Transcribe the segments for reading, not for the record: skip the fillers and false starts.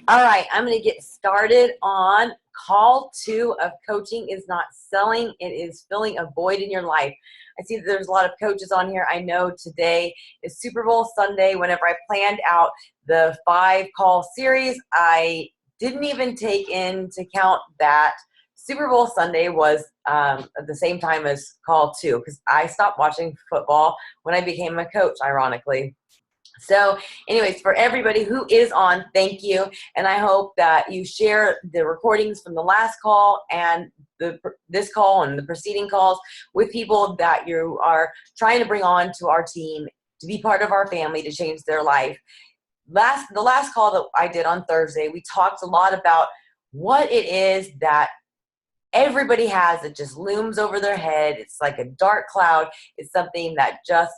All right, I'm going to get started on call 2 of coaching is not selling, it is filling a void in your life. I see that there's a lot of coaches on here. I know today is Super Bowl Sunday. Whenever I planned out the 5-call series, I didn't even take into account that Super Bowl Sunday was at the same time as call 2 because I stopped watching football when I became a coach, ironically. So anyways, for everybody who is on, thank you. And I hope that you share the recordings from the last call and this call and the preceding calls with people that you are trying to bring on to our team to be part of our family to change their life. The last call that I did on Thursday, we talked a lot about what it is that everybody has that just looms over their head. It's like a dark cloud. It's something that just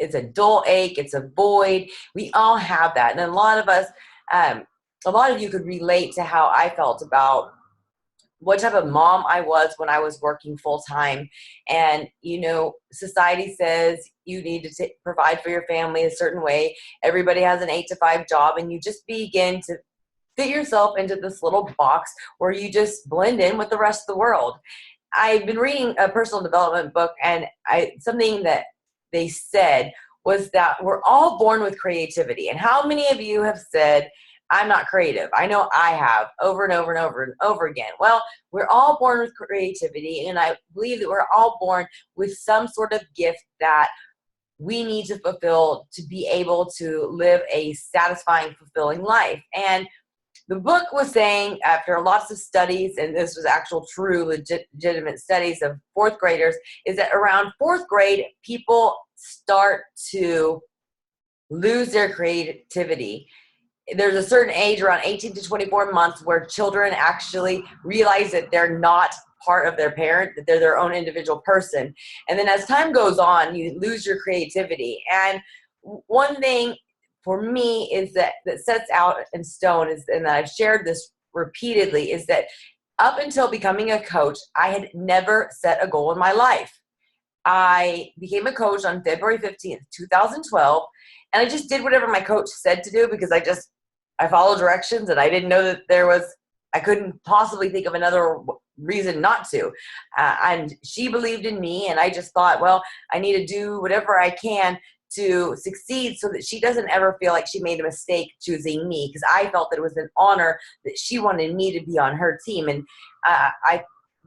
it's a dull ache, it's a void. We all have that. And a lot of us, a lot of you could relate to how I felt about what type of mom I was when I was working full time. And, you know, society says you need to provide for your family a certain way. Everybody has an 8-to-5 job, and you just begin to fit yourself into this little box where you just blend in with the rest of the world. I've been reading a personal development book, and something that they said was that we're all born with creativity. And how many of you have said, I'm not creative? I know I have over and over and over and over again. Well, we're all born with creativity, and I believe that we're all born with some sort of gift that we need to fulfill to be able to live a satisfying, fulfilling life. And the book was saying, after lots of studies, and this was actual true legitimate studies of 4th graders, is that around 4th grade, people start to lose their creativity. There's a certain age, around 18 to 24 months, where children actually realize that they're not part of their parent, that they're their own individual person. And then as time goes on, you lose your creativity. And one thing for me is that sets out in stone is, and I've shared this repeatedly, is that up until becoming a coach, I had never set a goal in my life. I became a coach on February 15th, 2012, and I just did whatever my coach said to do because I followed directions, and I didn't know that I couldn't possibly think of another reason not to. And she believed in me, and I just thought, well, I need to do whatever I can to succeed so that she doesn't ever feel like she made a mistake choosing me, because I felt that it was an honor that she wanted me to be on her team. And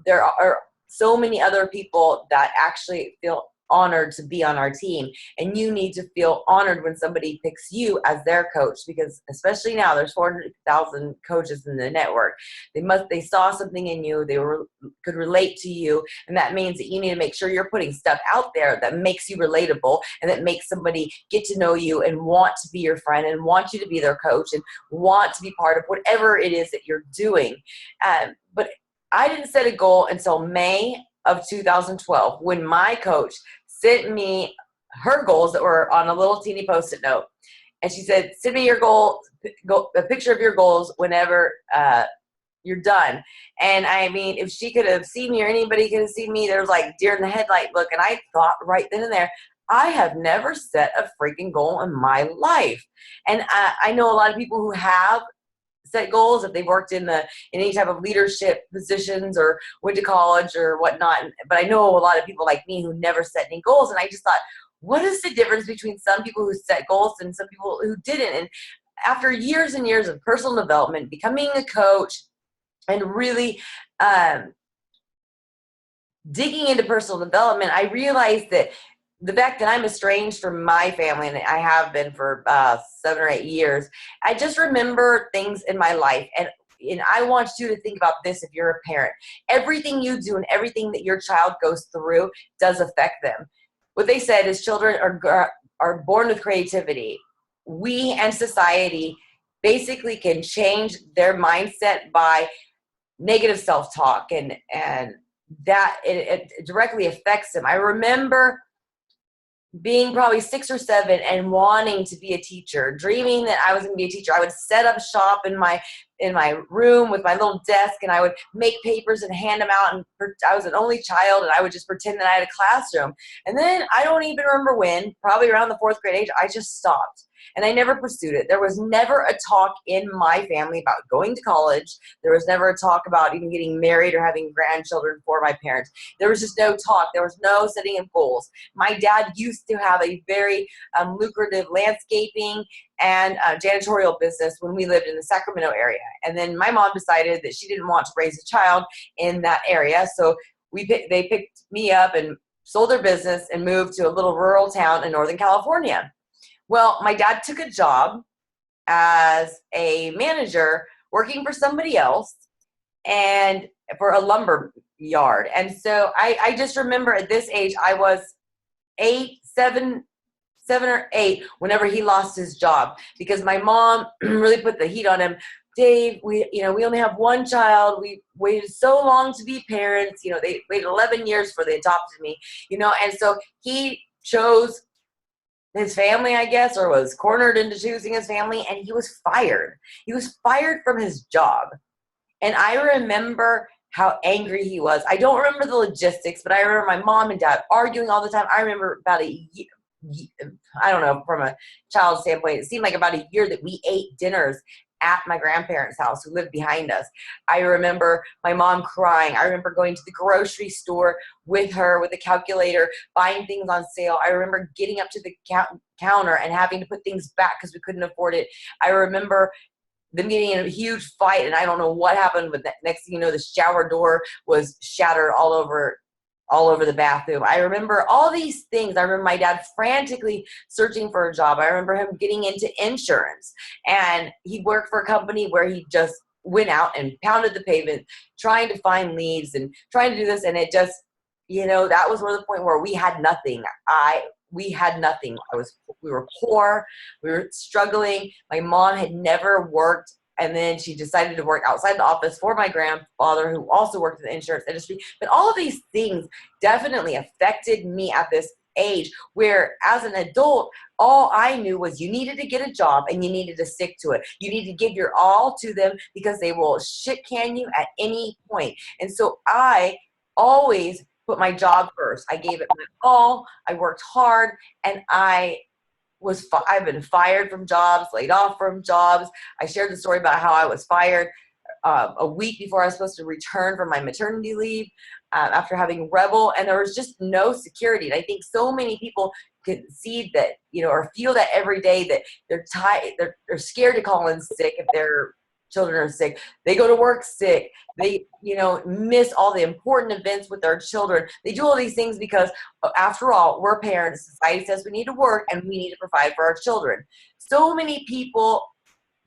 there are so many other people that actually feel honored to be on our team, and you need to feel honored when somebody picks you as their coach, because especially now there's 400,000 coaches in the network. They saw something in you, could relate to you, and that means that you need to make sure you're putting stuff out there that makes you relatable and that makes somebody get to know you and want to be your friend and want you to be their coach and want to be part of whatever it is that you're doing. But I didn't set a goal until May of 2012, when my coach sent me her goals that were on a little teeny Post-it note. And she said, send me your a picture of your goals whenever you're done. And I mean, if she could have seen me, or anybody could have seen me, there was like deer in the headlight look. And I thought right then and there, I have never set a freaking goal in my life. And I know a lot of people who have set goals if they've worked in any type of leadership positions or went to college or whatnot. But I know a lot of people like me who never set any goals. And I just thought, what is the difference between some people who set goals and some people who didn't? And after years and years of personal development, becoming a coach, and really digging into personal development, I realized that the fact that I'm estranged from my family, and I have been for 7 or 8 years, I just remember things in my life. And I want you to think about this if you're a parent. Everything you do and everything that your child goes through does affect them. What they said is children are born with creativity. We and society basically can change their mindset by negative self-talk, and that it directly affects them. I remember being probably 6 or 7 and wanting to be a teacher, dreaming that I was going to be a teacher. I would set up shop in my room with my little desk, and I would make papers and hand them out. And I was an only child, and I would just pretend that I had a classroom. And then I don't even remember when, probably around the 4th grade age, I just stopped. and I never pursued it. There was never a talk in my family about going to college. There was never a talk about even getting married or having grandchildren for my parents. There was just no talk. There was no setting of goals. My dad used to have a very lucrative landscaping and janitorial business when we lived in the Sacramento area. And then my mom decided that she didn't want to raise a child in that area. So they picked me up and sold their business and moved to a little rural town in Northern California. Well, my dad took a job as a manager working for somebody else and for a lumber yard. And so I just remember at this age, I was 7 or 8 whenever he lost his job, because my mom really put the heat on him. Dave, we only have one child. We waited so long to be parents. They waited 11 years before they adopted me, and so he chose his family, I guess, or was cornered into choosing his family, and he was fired. He was fired from his job. And I remember how angry he was. I don't remember the logistics, but I remember my mom and dad arguing all the time. I remember about a year, I don't know, from a child standpoint, it seemed like about a year that we ate dinners at my grandparents' house who lived behind us. I remember my mom crying. I remember going to the grocery store with her with a calculator, buying things on sale. I remember getting up to the counter and having to put things back because we couldn't afford it. I remember them getting in a huge fight, and I don't know what happened, but next thing you know, the shower door was shattered all over the bathroom. I remember all these things. I remember my dad frantically searching for a job. I remember him getting into insurance, and he worked for a company where he just went out and pounded the pavement trying to find leads and trying to do this, and it just, that was one of the point where we had nothing. We had nothing. We were poor. We were struggling. My mom had never worked, and then she decided to work outside the office for my grandfather, who also worked in the insurance industry. But all of these things definitely affected me at this age, where as an adult, all I knew was you needed to get a job and you needed to stick to it. You need to give your all to them because they will shit can you at any point. And so I always put my job first. I gave it my all. I worked hard, and I've been fired from jobs, laid off from jobs. I shared the story about how I was fired a week before I was supposed to return from my maternity leave after having Rebel, and there was just no security. And I think so many people can see that, or feel that every day, that they're scared to call in sick if their children are sick. They go to work sick. They, miss all the important events with their children. They do all these things because, after all, we're parents. Society says we need to work and we need to provide for our children. So many people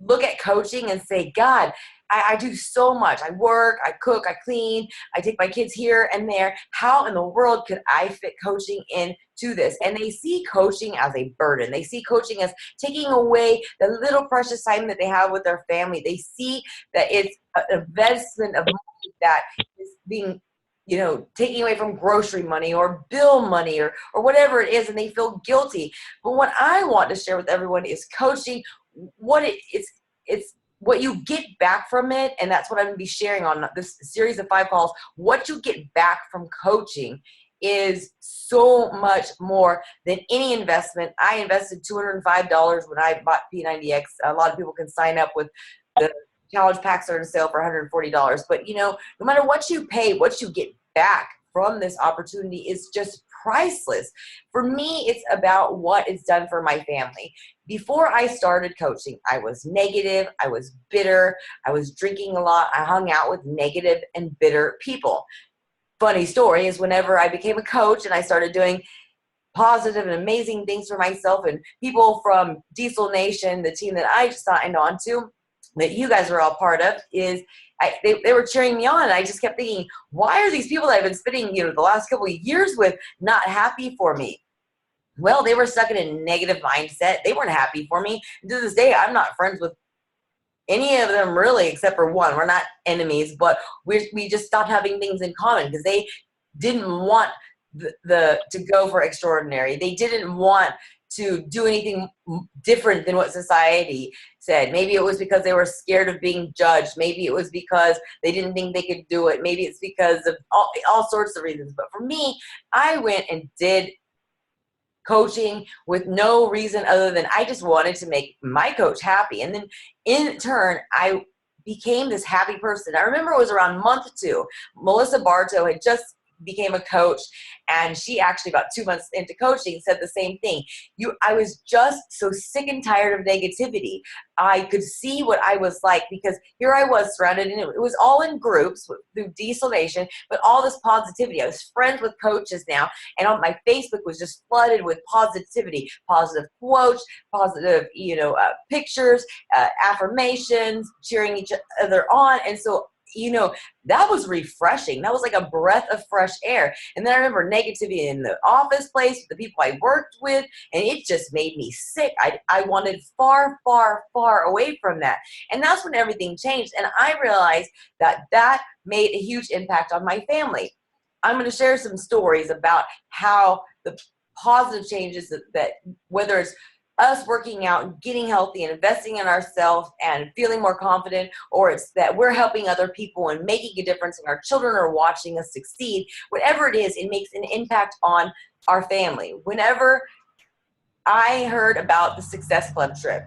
look at coaching and say, God, I do so much. I work, I cook, I clean, I take my kids here and there. How in the world could I fit coaching into this? And they see coaching as a burden. They see coaching as taking away the little precious time that they have with their family. They see that it's an investment of money that is being, taking away from grocery money or bill money or whatever it is, and they feel guilty. But what I want to share with everyone is coaching, it's what you get back from it, and that's what I'm going to be sharing on this series of 5 calls. What you get back from coaching is so much more than any investment. I invested $205 when I bought P90X. A lot of people can sign up with the challenge packs are on sale for $140. But, no matter what you pay, what you get back from this opportunity is just priceless. For me, it's about what it's done for my family. Before I started coaching, I was negative, I was bitter, I was drinking a lot, I hung out with negative and bitter people. Funny story is, whenever I became a coach and I started doing positive and amazing things for myself, and people from Diesel Nation, the team that I just signed on to, that you guys are all part of, is they were cheering me on, and I just kept thinking, why are these people that I've been spending the last couple of years with not happy for me? Well, they were stuck in a negative mindset. They weren't happy for me. And to this day, I'm not friends with any of them really, except for one. We're not enemies, but we just stopped having things in common because they didn't want to go for extraordinary. They didn't want to do anything different than what society said. Maybe it was because they were scared of being judged. Maybe it was because they didn't think they could do it. Maybe it's because of all sorts of reasons. But for me, I went and did coaching with no reason other than I just wanted to make my coach happy. And then in turn, I became this happy person. I remember it was around month 2. Melissa Bartow had just became a coach, and she actually about 2 months into coaching said the same thing. I was just so sick and tired of negativity. I could see what I was like, because here I was surrounded, and it was all in groups through declination, but all this positivity. I was friends with coaches now, and on my Facebook was just flooded with positivity, positive quotes, positive, pictures, affirmations, cheering each other on. And so, that was refreshing. That was like a breath of fresh air. And then I remember negativity in the office place, the people I worked with, and it just made me sick. I wanted far, far, far away from that. And that's when everything changed. And I realized that made a huge impact on my family. I'm going to share some stories about how the positive changes that whether it's us working out and getting healthy and investing in ourselves and feeling more confident, or it's that we're helping other people and making a difference and our children are watching us succeed. Whatever it is, it makes an impact on our family. Whenever I heard about the Success Club trip,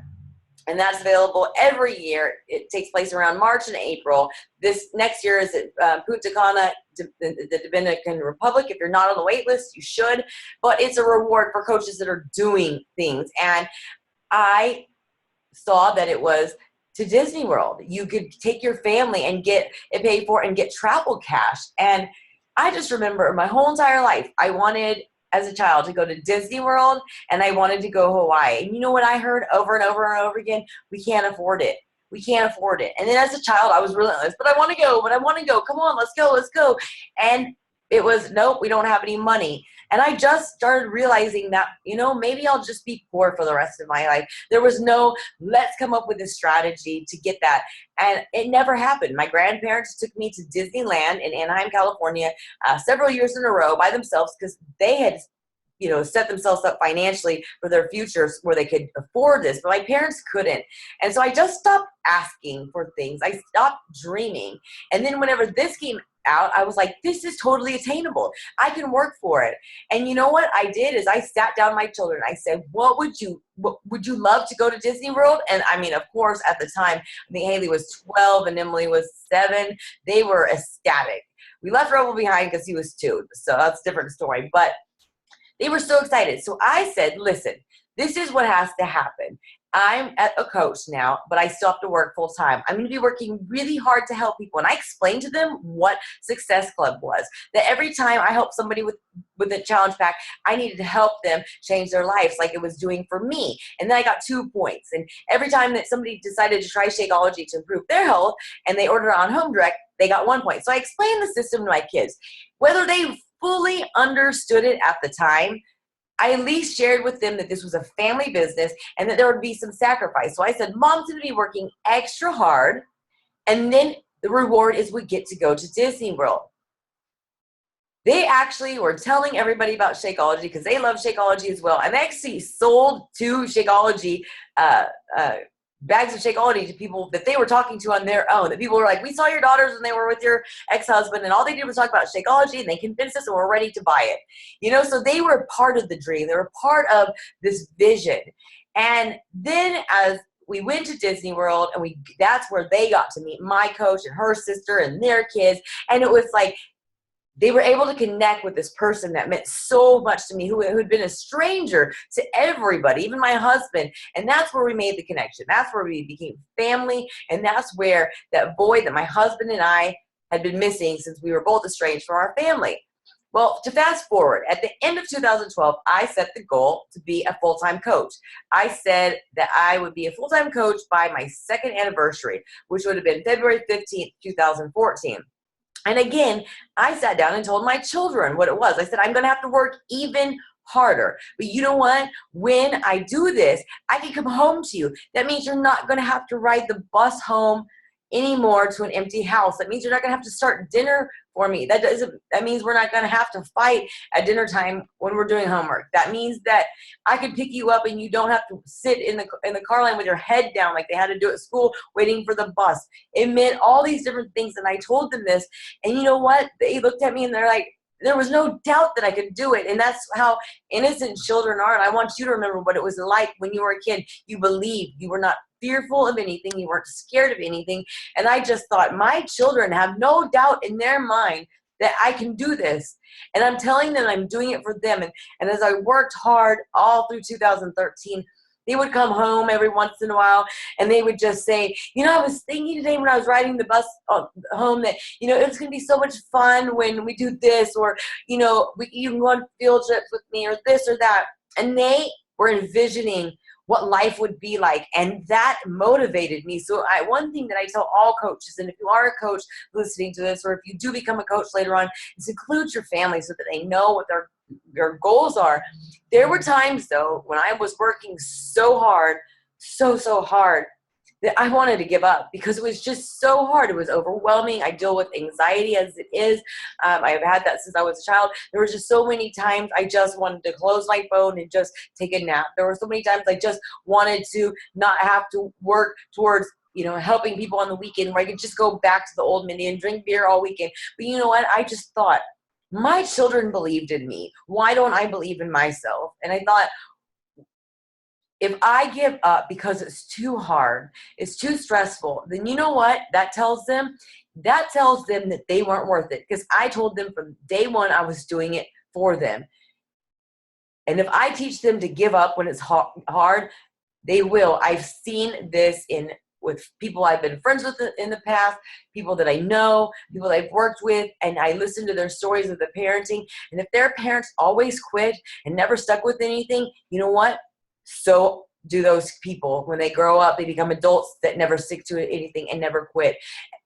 and that's available every year. It takes place around March and April. This next year is at Punta Cana, the Dominican Republic. If you're not on the wait list, you should. But it's a reward for coaches that are doing things. And I saw that it was to Disney World. You could take your family and get it paid for and get travel cash. And I just remember my whole entire life, I wanted, as a child, to go to Disney World, and I wanted to go Hawaii. And you know what I heard over and over and over again? We can't afford it. We can't afford it. And then as a child, I was relentless, but I want to go, Come on, let's go. And it was, nope, we don't have any money. And I just started realizing that, maybe I'll just be poor for the rest of my life. There was no, let's come up with a strategy to get that. And it never happened. My grandparents took me to Disneyland in Anaheim, California, several years in a row by themselves, because they had set themselves up financially for their futures where they could afford this, but my parents couldn't. And so I just stopped asking for things. I stopped dreaming. And then whenever this came out, I was like, this is totally attainable. I can work for it. And you know what I did is I sat down my children. I said, what would you love to go to Disney World? And I mean, of course, at the time, I think Haley was 12 and Emily was 7. They were ecstatic. We left Rebel behind because he was 2. So that's a different story. But they were so excited. So I said, listen, this is what has to happen. I'm at a coach now, but I still have to work full time. I'm going to be working really hard to help people. And I explained to them what Success Club was. That every time I helped somebody with a challenge pack, I needed to help them change their lives like it was doing for me. And then I got 2 points. And every time that somebody decided to try Shakeology to improve their health and they ordered on Home Direct, they got 1 point. So I explained the system to my kids. Whether they fully understood it at the time, I at least shared with them that this was a family business and that there would be some sacrifice. So I said, Mom's going to be working extra hard, and then the reward is we get to go to Disney World. They actually were telling everybody about Shakeology because they love Shakeology as well. And they actually sold 2 Shakeology bags of Shakeology to people that they were talking to on their own. That people were like, we saw your daughters when they were with your ex-husband, and all they did was talk about Shakeology, and they convinced us and we're ready to buy it. So they were part of the dream. They were part of this vision. And then as we went to Disney World, and that's where they got to meet my coach and her sister and their kids. And it was like, they were able to connect with this person that meant so much to me, who had been a stranger to everybody, even my husband. And that's where we made the connection. That's where we became family. And that's where that void that my husband and I had been missing since we were both estranged from our family. Well, to fast forward, at the end of 2012, I set the goal to be a full-time coach. I said that I would be a full-time coach by my 2nd anniversary, which would have been February 15th, 2014. And again, I sat down and told my children what it was. I said, I'm going to have to work even harder. But you know what? When I do this, I can come home to you. That means you're not going to have to ride the bus home anymore to an empty house. That means you're not going to have to start dinner for me. That means we're not going to have to fight at dinner time when we're doing homework. That means that I can pick you up and you don't have to sit in the car line with your head down like they had to do at school waiting for the bus. It meant all these different things, and I told them this, and you know what? They looked at me and they're like, there was no doubt that I could do it. And that's how innocent children are. And I want you to remember what it was like when you were a kid. You believed. You were not fearful of anything. You weren't scared of anything. And I just thought, my children have no doubt in their mind that I can do this. And I'm telling them I'm doing it for them. And as I worked hard all through 2013, they would come home every once in a while and they would just say, you know, I was thinking today when I was riding the bus home that, you know, it's going to be so much fun when we do this, or, you know, you can go on field trips with me, or this or that. And they were envisioning what life would be like, and that motivated me. So one thing that I tell all coaches, and if you are a coach listening to this, or if you do become a coach later on, is include your family so that they know what their goals are. There were times, though, when I was working so hard, so hard, that I wanted to give up because it was just so hard. It was overwhelming. I deal with anxiety as it is. I've had that since I was a child. There were just so many times I just wanted to close my phone and just take a nap. There were so many times I just wanted to not have to work towards, you know, helping people on the weekend, where I could just go back to the old Mindy and drink beer all weekend. But you know what? I just thought, my children believed in me. Why don't I believe in myself? And I thought, if I give up because it's too hard, it's too stressful, then you know what that tells them? That tells them that they weren't worth it, because I told them from day one I was doing it for them. And if I teach them to give up when it's hard, they will. I've seen this with people I've been friends with in the past, people that I know, people I've worked with, and I listen to their stories of the parenting. And if their parents always quit and never stuck with anything, you know what? So do those people. When they grow up, they become adults that never stick to anything and never quit,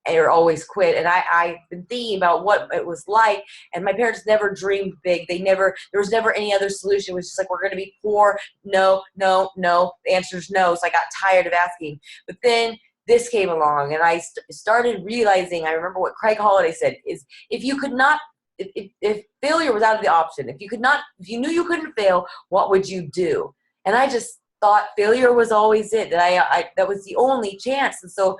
or always quit. And I've been thinking about what it was like, and my parents never dreamed big. There was never any other solution. It was just like, we're going to be poor. No, no, no. The answer is no. So I got tired of asking. But then this came along, and I started realizing, I remember what Craig Holiday said, is if you could not, if failure was out of the option, if you knew you couldn't fail, what would you do? And I just thought failure was always it, that that was the only chance. And so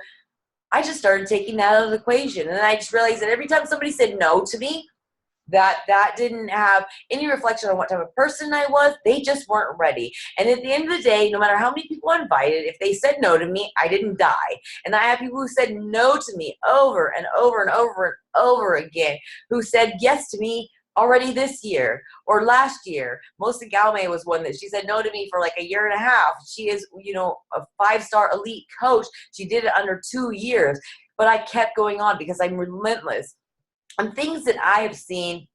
I just started taking that out of the equation. And I just realized that every time somebody said no to me, that didn't have any reflection on what type of person I was. They just weren't ready. And at the end of the day, no matter how many people I invited, if they said no to me, I didn't die. And I have people who said no to me over and over and over and over again, who said yes to me already this year or last year. Melissa Galmay was one that she said no to me for like a year and a half. She is, you know, a 5-star elite coach. She did it under 2 years, but I kept going on because I'm relentless. And things that I have seen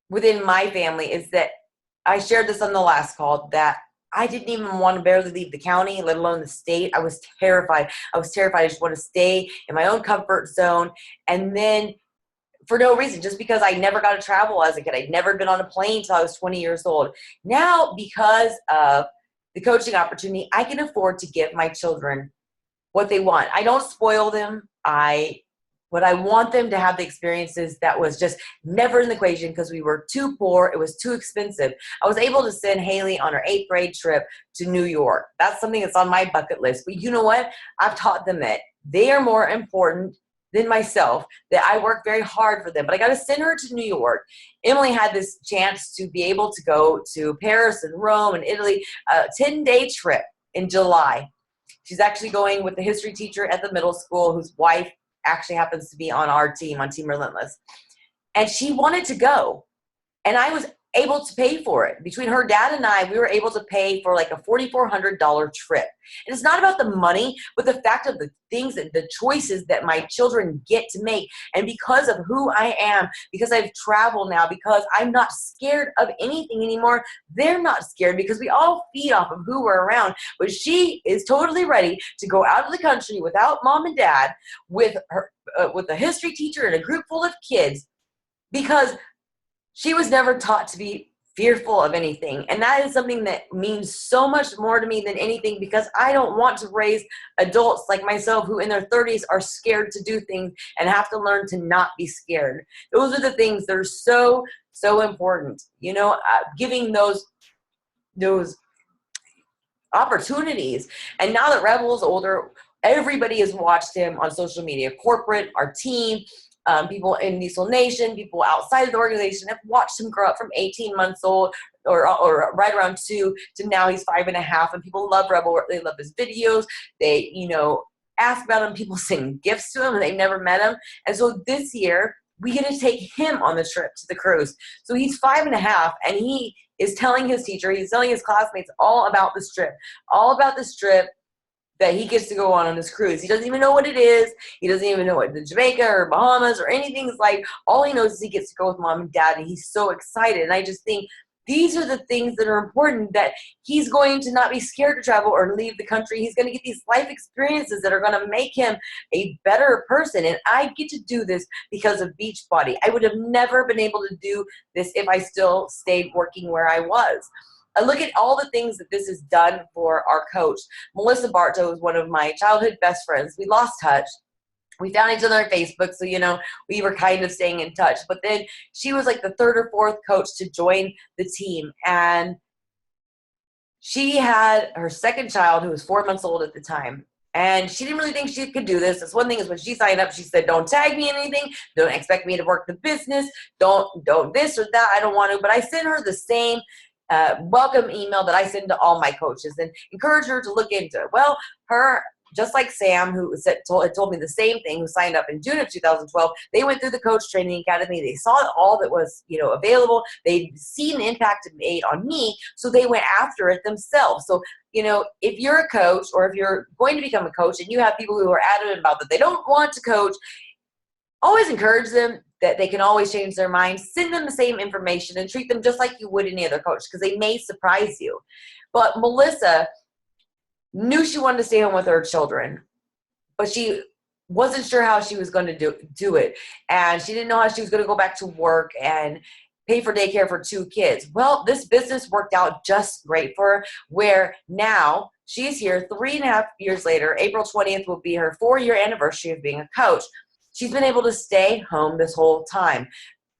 within my family is that, I shared this on the last call, that I didn't even want to barely leave the county, let alone the state. I was terrified. I just want to stay in my own comfort zone. And then for no reason, just because I never got to travel as a kid. I'd never been on a plane until I was 20 years old. Now, because of the coaching opportunity, I can afford to give my children what they want. I don't spoil them. But I want them to have the experiences that was just never in the equation, because we were too poor. It was too expensive. I was able to send Haley on her 8th grade trip to New York. That's something that's on my bucket list. But you know what? I've taught them that they are more important than myself, that I work very hard for them. But I got to send her to New York. Emily had this chance to be able to go to Paris and Rome and Italy, a 10-day trip in July. She's actually going with the history teacher at the middle school, whose wife actually happens to be on our team, on Team Relentless. And she wanted to go. And I was able to pay for it. Between her dad and I, we were able to pay for like a $4,400 trip. And it's not about the money, but the fact of the things, that the choices that my children get to make. And because of who I am, because I've traveled now, because I'm not scared of anything anymore, they're not scared, because we all feed off of who we're around. But she is totally ready to go out of the country without mom and dad, with her, with a history teacher and a group full of kids, because she was never taught to be fearful of anything. And that is something that means so much more to me than anything, because I don't want to raise adults like myself who in their 30s are scared to do things and have to learn to not be scared. Those are the things that are so, so important. You know, giving those opportunities. And now that Rebel's older, everybody has watched him on social media, corporate, our team, people in Diesel Nation, people outside of the organization have watched him grow up from 18 months old or right around 2 to now he's 5.5. And people love Rebel. They love his videos. They, ask about him. People send gifts to him and they've never met him. And so this year, we get to take him on the trip to the cruise. So he's 5.5 and he is telling his teacher, he's telling his classmates all about this trip that he gets to go on this cruise. He doesn't even know what it is. He doesn't even know what the Jamaica or Bahamas or anything is like. All he knows is he gets to go with mom and dad, and he's so excited. And I just think these are the things that are important, that he's going to not be scared to travel or leave the country. He's going to get these life experiences that are going to make him a better person. And I get to do this because of Beachbody. I would have never been able to do this if I still stayed working where I was. I look at all the things that this has done for our coach. Melissa Bartow is one of my childhood best friends. We lost touch. We found each other on Facebook, so, we were kind of staying in touch. But then she was like the third or fourth coach to join the team. And she had her second child, who was 4 months old at the time. And she didn't really think she could do this. That's one thing is when she signed up, she said, don't tag me in anything. Don't expect me to work the business. Don't this or that. I don't want to. But I sent her the same welcome email that I send to all my coaches and encourage her to look into it. Well, just like Sam, who told me the same thing, who signed up in June of 2012, they went through the Coach Training Academy. They saw all that was, available. They'd seen the impact it made on me, so they went after it themselves. So, if you're a coach or if you're going to become a coach and you have people who are adamant about that they don't want to coach, always encourage them that they can always change their mind. Send them the same information and treat them just like you would any other coach, because they may surprise you. But Melissa knew she wanted to stay home with her children, but she wasn't sure how she was going to do it. And she didn't know how she was going to go back to work and pay for daycare for 2 kids. Well, this business worked out just great for her, where now she's here 3.5 years later. April 20th will be her 4-year anniversary of being a coach. She's been able to stay home this whole time.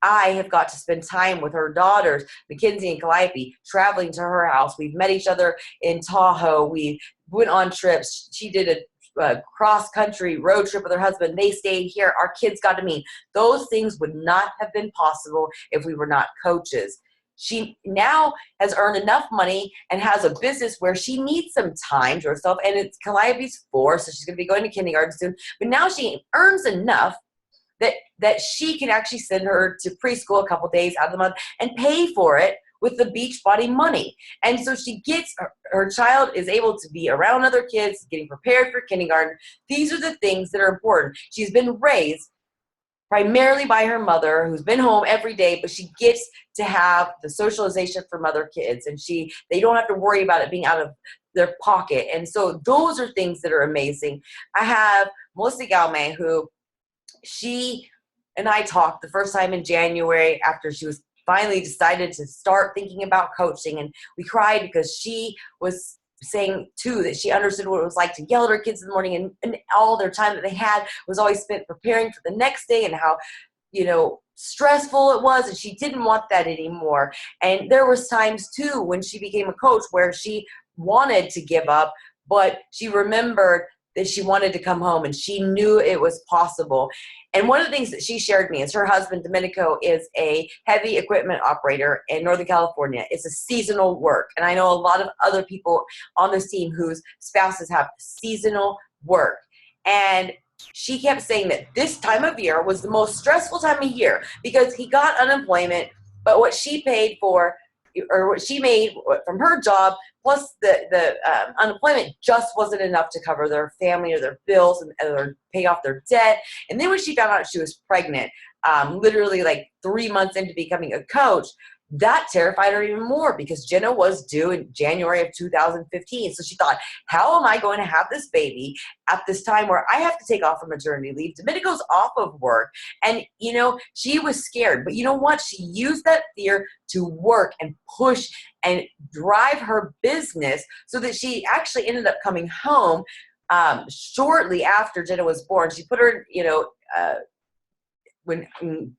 I have got to spend time with her daughters, Mackenzie and Calliope, traveling to her house. We've met each other in Tahoe. We went on trips. She did a cross-country road trip with her husband. They stayed here. Our kids got to meet. Those things would not have been possible if we were not coaches. She now has earned enough money and has a business where she needs some time to herself. And it's Calliope's 4, so she's going to be going to kindergarten soon. But now she earns enough that she can actually send her to preschool a couple days out of the month and pay for it with the Beachbody money. And so she gets, her child is able to be around other kids, getting prepared for kindergarten. These are the things that are important. She's been raised primarily by her mother, who's been home every day, but she gets to have the socialization from other kids, and they don't have to worry about it being out of their pocket. And so those are things that are amazing. I have Melissa Galmay, who she and I talked the first time in January after she was finally decided to start thinking about coaching. And we cried because she was saying too that she understood what it was like to yell at her kids in the morning, and all their time that they had was always spent preparing for the next day, and how stressful it was, and she didn't want that anymore. And there was times too when she became a coach where she wanted to give up, but she remembered that she wanted to come home, and she knew it was possible. And one of the things that she shared me is her husband, Domenico, is a heavy equipment operator in Northern California. It's a seasonal work. And I know a lot of other people on this team whose spouses have seasonal work. And she kept saying that this time of year was the most stressful time of year because he got unemployment, but what she paid for, or what she made from her job, plus the unemployment just wasn't enough to cover their family or their bills or pay off their debt. And then when she found out she was pregnant, literally like 3 months into becoming a coach, that terrified her even more because Jenna was due in January of 2015. So she thought, how am I going to have this baby at this time where I have to take off for maternity leave? Domenico's off of work. And, she was scared. But you know what? She used that fear to work and push and drive her business so that she actually ended up coming home shortly after Jenna was born. She put her, when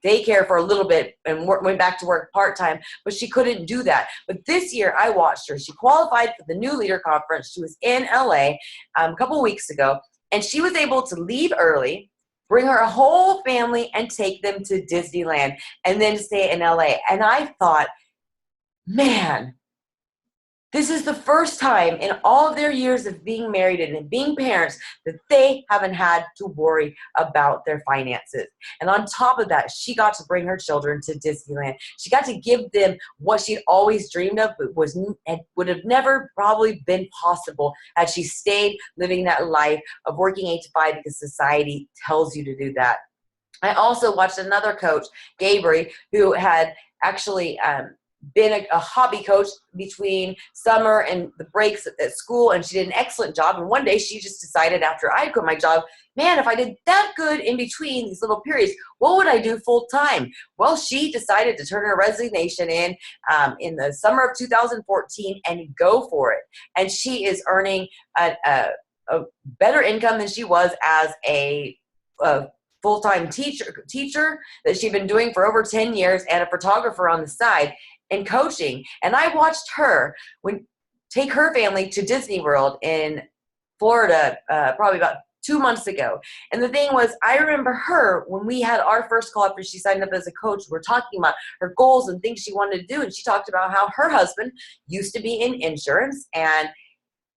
daycare for a little bit and went back to work part-time, but she couldn't do that. But this year I watched her. She qualified for the New Leader Conference. She was in LA a couple weeks ago, and she was able to leave early bring her whole family and take them to Disneyland and then stay in LA. And I thought, man, this is the first time in all of their years of being married and being parents that they haven't had to worry about their finances. And on top of that, she got to bring her children to Disneyland. She got to give them what she'd always dreamed of, but would have never probably been possible had she stayed living that life of working 8 to 5 because society tells you to do that. I also watched another coach, Gabriel, who had actually been a hobby coach between summer and the breaks at school, and she did an excellent job. And one day she just decided, after I quit my job, man, if I did that good in between these little periods, what would I do full time? Well, she decided to turn her resignation in the summer of 2014 and go for it. And she is earning a better income than she was as a full-time teacher that she'd been doing for over 10 years, and a photographer on the side, and coaching. And I watched her take her family to Disney World in Florida probably about 2 months ago. And the thing was, I remember her when we had our first call after she signed up as a coach. We're talking about her goals and things she wanted to do. And she talked about how her husband used to be in insurance, and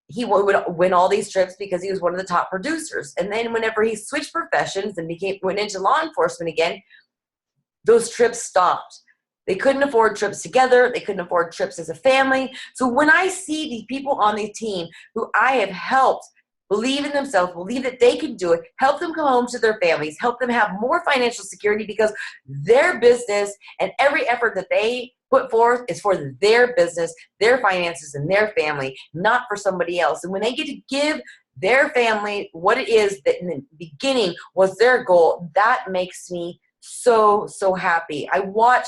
he would win all these trips because he was one of the top producers. And then whenever he switched professions and went into law enforcement again, those trips stopped. They couldn't afford trips together. They couldn't afford trips as a family. So when I see the people on the team who I have helped believe in themselves, believe that they can do it, help them come home to their families, help them have more financial security, because their business and every effort that they put forth is for their business, their finances, and their family, not for somebody else. And when they get to give their family what it is that in the beginning was their goal, that makes me so, so happy. I watch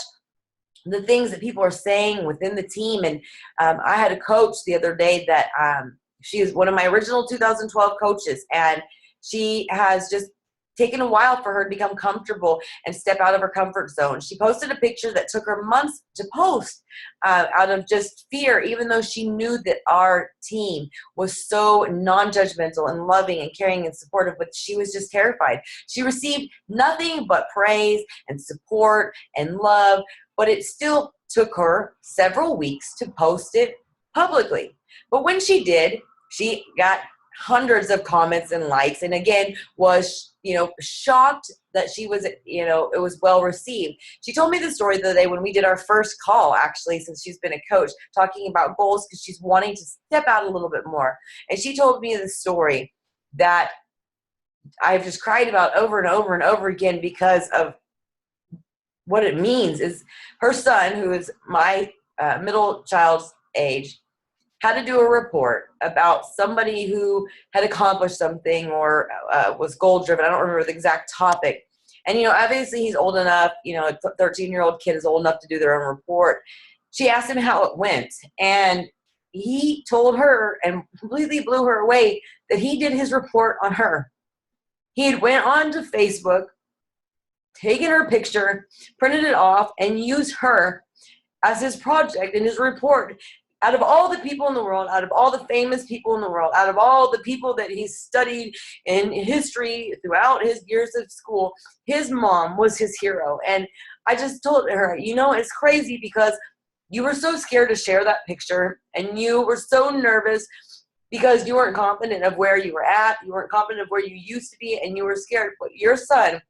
the things that people are saying within the team. And I had a coach the other day that she is one of my original 2012 coaches, and she has just taken a while for her to become comfortable and step out of her comfort zone. She posted a picture that took her months to post out of just fear, even though she knew that our team was so non-judgmental and loving and caring and supportive, but she was just terrified. She received nothing but praise and support and love, but it still took her several weeks to post it publicly. But when she did, she got hundreds of comments and likes, and again was, shocked that she was, it was well received. She told me the story the other day when we did our first call, actually, since she's been a coach, talking about goals because she's wanting to step out a little bit more. And she told me the story that I've just cried about over and over and over again, because of what it means. Is her son, who is my middle child's age, had to do a report about somebody who had accomplished something or was goal driven. I don't remember the exact topic. And, obviously he's old enough, a 13-year-old kid is old enough to do their own report. She asked him how it went, and he told her, and completely blew her away, that he did his report on her. He had went on to Facebook, taken her picture, printed it off, and used her as his project and his report. Out of all the people in the world, out of all the famous people in the world, out of all the people that he studied in history throughout his years of school, his mom was his hero. And I just told her, it's crazy because you were so scared to share that picture, and you were so nervous because you weren't confident of where you were at. You weren't confident of where you used to be, and you were scared. But your son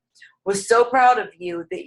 was so proud of you that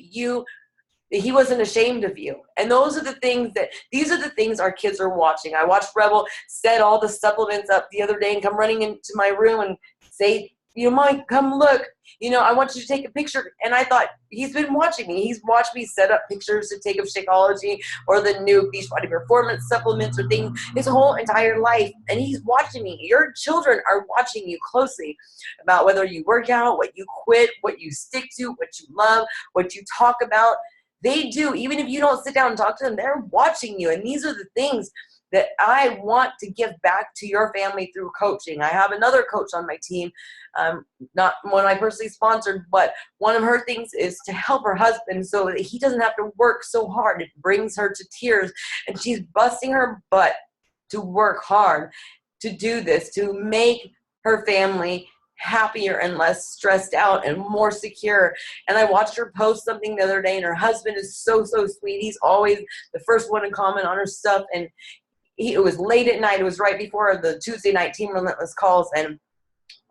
he wasn't ashamed of you. And these are the things our kids are watching. I watched Rebel set all the supplements up the other day and come running into my room and say, Mike, come look. I want you to take a picture. And I thought, he's been watching me. He's watched me set up pictures to take of Shakeology or the new Beachbody Performance supplements or things his whole entire life. And he's watching me. Your children are watching you closely about whether you work out, what you quit, what you stick to, what you love, what you talk about. They do. Even if you don't sit down and talk to them, they're watching you. And these are the things that I want to give back to your family through coaching. I have another coach on my team, not one I personally sponsored, but one of her things is to help her husband so that he doesn't have to work so hard. It brings her to tears, and she's busting her butt to work hard to do this, to make her family happier and less stressed out and more secure. And I watched her post something the other day, and her husband is so sweet. He's always the first one to comment on her stuff. And it was late at night. It was right before the Tuesday night Team Relentless calls. And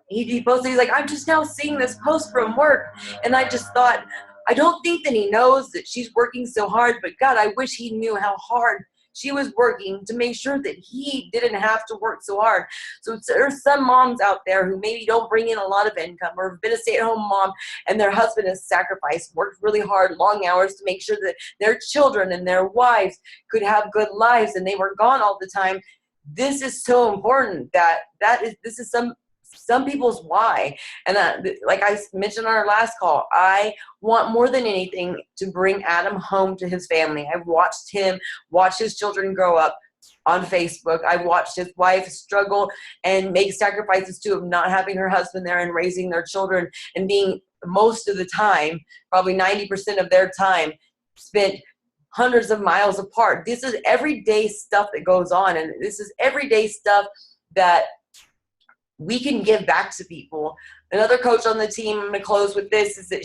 he posted, he's like, I'm just now seeing this post from work. And I just thought, I don't think that he knows that she's working so hard, but God, I wish he knew how hard she was working to make sure that he didn't have to work so hard. So there's some moms out there who maybe don't bring in a lot of income or have been a stay-at-home mom, and their husband has sacrificed, worked really hard, long hours to make sure that their children and their wives could have good lives, and they were gone all the time. This is so important this is some people's why. And like I mentioned on our last call, I want more than anything to bring Adam home to his family. I've watched him watch his children grow up on Facebook. I've watched his wife struggle and make sacrifices too, of not having her husband there and raising their children, and being most of the time, probably 90% of their time, spent hundreds of miles apart. This is everyday stuff that goes on, and this is everyday stuff that we can give back to people. Another coach on the team, I'm going to close with this, is that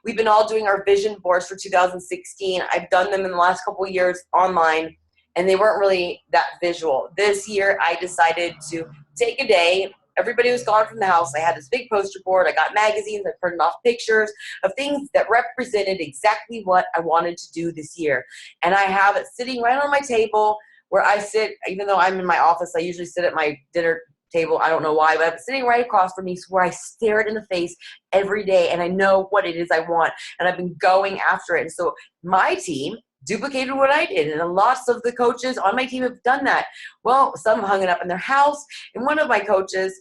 we've been all doing our vision boards for 2016. I've done them in the last couple of years online, and they weren't really that visual. This year, I decided to take a day. Everybody was gone from the house. I had this big poster board. I got magazines. I printed off pictures of things that represented exactly what I wanted to do this year. And I have it sitting right on my table where I sit. Even though I'm in my office, I usually sit at my dinner table. I don't know why, but it's sitting right across from me, so where I stare it in the face every day, and I know what it is I want, and I've been going after it. And so my team duplicated what I did, and lots of the coaches on my team have done that. Well, some hung it up in their house, and one of my coaches,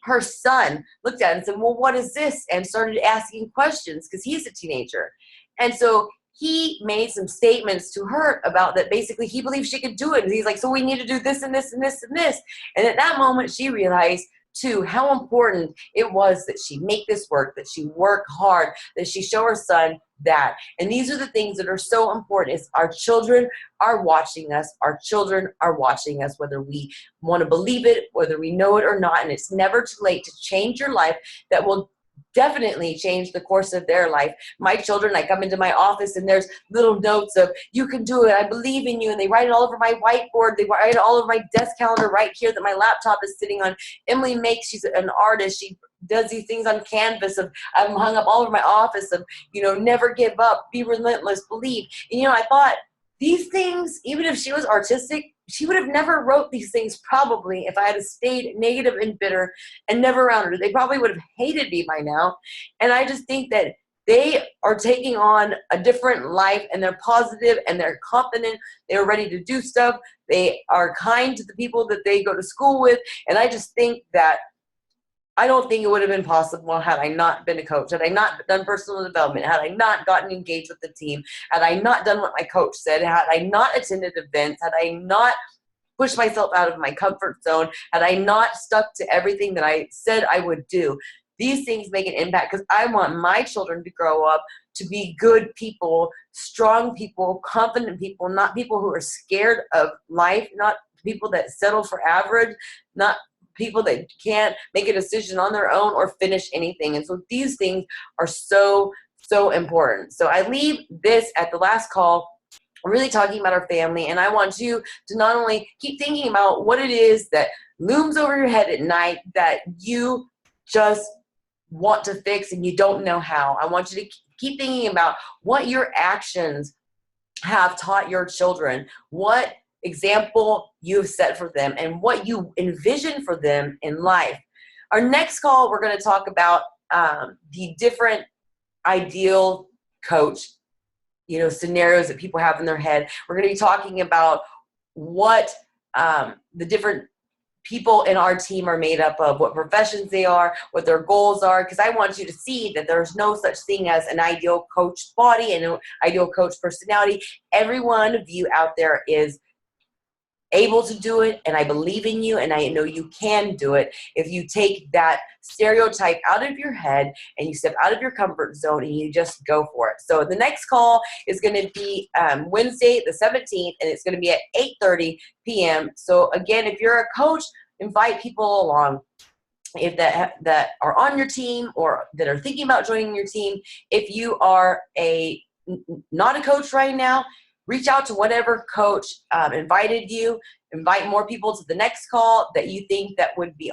her son, looked at it and said, well, what is this? And started asking questions, because he's a teenager. And so he made some statements to her about that. Basically, he believed she could do it. And he's like, so we need to do this and this and this and this. And at that moment, she realized, too, how important it was that she make this work, that she work hard, that she show her son that. And these are the things that are so important. Is our children are watching us. Our children are watching us, whether we want to believe it, whether we know it or not. And it's never too late to change your life. That will definitely change the course of their life. My children, I come into my office and there's little notes of, you can do it, I believe in you, and they write it all over my whiteboard. They write it all over my desk calendar right here that my laptop is sitting on. Emily makes, she's an artist, she does these things on canvas of, I'm hung up all over my office of, never give up, be relentless, believe. And I thought, these things, even if she was artistic, she would have never wrote these things probably if I had stayed negative and bitter and never around her. They probably would have hated me by now. And I just think that they are taking on a different life, and they're positive and they're confident. They're ready to do stuff. They are kind to the people that they go to school with. And I just think that I don't think it would have been possible had I not been a coach, had I not done personal development, had I not gotten engaged with the team, had I not done what my coach said, had I not attended events, had I not pushed myself out of my comfort zone, had I not stuck to everything that I said I would do. These things make an impact, because I want my children to grow up to be good people, strong people, confident people, not people who are scared of life, not people that settle for average, not people that can't make a decision on their own or finish anything. And so these things are so important. So I leave this at the last call. I'm really talking about our family, and I want you to not only keep thinking about what it is that looms over your head at night that you just want to fix and you don't know how. I want you to keep thinking about what your actions have taught your children, what example you've set for them, and what you envision for them in life. Our next call, we're going to talk about the different ideal coach, scenarios that people have in their head. We're going to be talking about what the different people in our team are made up of, what professions they are, what their goals are, because I want you to see that there's no such thing as an ideal coach body and an ideal coach personality. Every one of you out there is able to do it, and I believe in you, and I know you can do it if you take that stereotype out of your head and you step out of your comfort zone and you just go for it. So the next call is going to be Wednesday the 17th, and it's going to be at 8:30 p.m. So again, if you're a coach, invite people along. if that are on your team or that are thinking about joining your team. If you are not a coach right now, reach out to whatever coach invited you. Invite more people to the next call that you think that would be,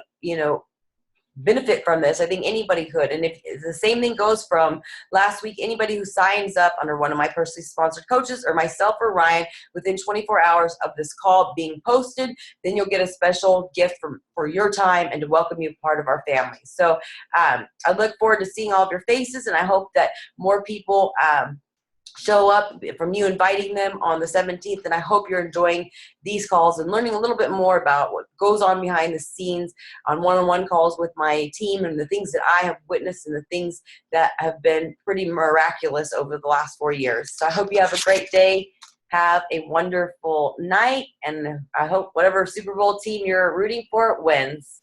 benefit from this. I think anybody could. And if the same thing goes from last week, anybody who signs up under one of my personally sponsored coaches or myself or Ryan within 24 hours of this call being posted, then you'll get a special gift for your time and to welcome you part of our family. So I look forward to seeing all of your faces, and I hope that more people show up from you inviting them on the 17th. And I hope you're enjoying these calls and learning a little bit more about what goes on behind the scenes on one-on-one calls with my team and the things that I have witnessed and the things that have been pretty miraculous over the last 4 years. So I hope you have a great day. Have a wonderful night. And I hope whatever Super Bowl team you're rooting for wins.